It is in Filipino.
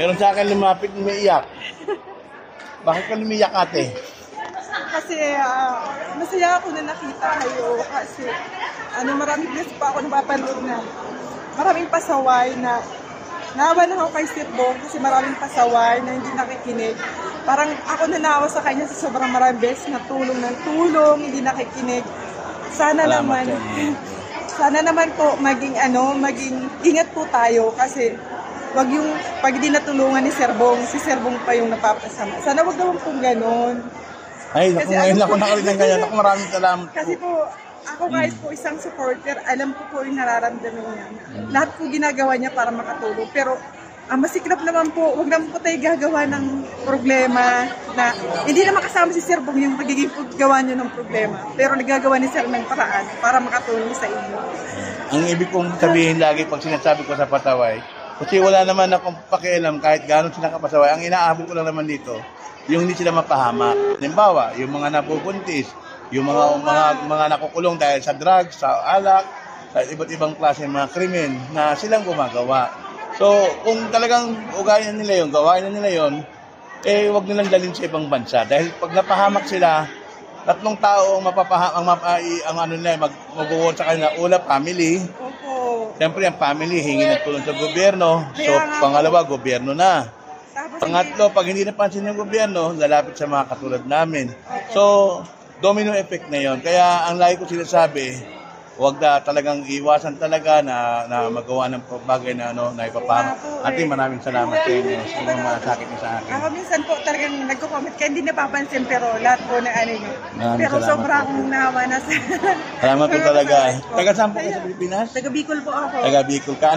Meron sa akin lumapit, umiiyak. Bakit ka lumiyak, ate? Kasi masaya ako na nakita kayo kasi maraming beses pa ako napapanood na maraming pasaway na naawa na ako kay Sir Bong kasi maraming pasaway na hindi nakikinig. Parang ako nanawa sa kanya sa sobrang maraming beses na tulong ng tulong, hindi nakikinig. Sana naman po maging ingat po tayo kasi wag yung pag hindi natulungan ni Sir Bong, si Sir Bong pa yung napapasama. Sana wag naman pong ganon. Ay, naku, ngayon ako nakarinig ng ganyan. Naku, maraming salamat po. Kasi po, ako kahit po isang supporter, alam ko po yung nararamdaman niya. Lahat po ginagawa niya para makatulong. Pero masiklap naman po, huwag naman po tayo gagawa ng problema na hindi naman kasama si Sir Bong yung magiging gawa niyo ng problema. Pero nagagawa ni Sir ng paraan para makatulong sa inyo. Ang ibig kong sabihin lagi pag sinasabi ko sa Pataway, kasi wala naman akong pakialam kahit gano'n sila kapasaway. Ang inaabot ko lang naman dito, yung hindi sila mapahamak. Halimbawa, yung mga napupuntis, yung mga nakukulong dahil sa drugs, sa alak, sa iba't ibang klase ng mga krimen na silang gumagawa. So, kung talagang ugayan nila yun, gawain na nila yun, wag nilang dalhin sa ibang bansa. Dahil pag napahamak sila, tatlong tao ang mag-uwon sa kanila. Una, family. Opo. Siyempre, ang family, hingi ng tulong sa gobyerno. So, pangalawa, gobyerno na. Pangatlo, pag hindi napansin ng gobyerno, lalapit sa mga katulad namin. So, domino effect na yon. Kaya ang lagi ko sinasabi, huwag na talagang iwasan talaga na magawa ng bagay na ipapahamak. Ate, maraming salamat sa inyo sa mga masakit niyo sa akin. Ako minsan po talagang nagko-comment kaya hindi napapansin pero lahat po na niyo. Pero sobra akong nahawa na sa... Salamat po talaga. Taga saan po kayo sa Pilipinas? Taga Bicol po ako. Taga Bicol ka.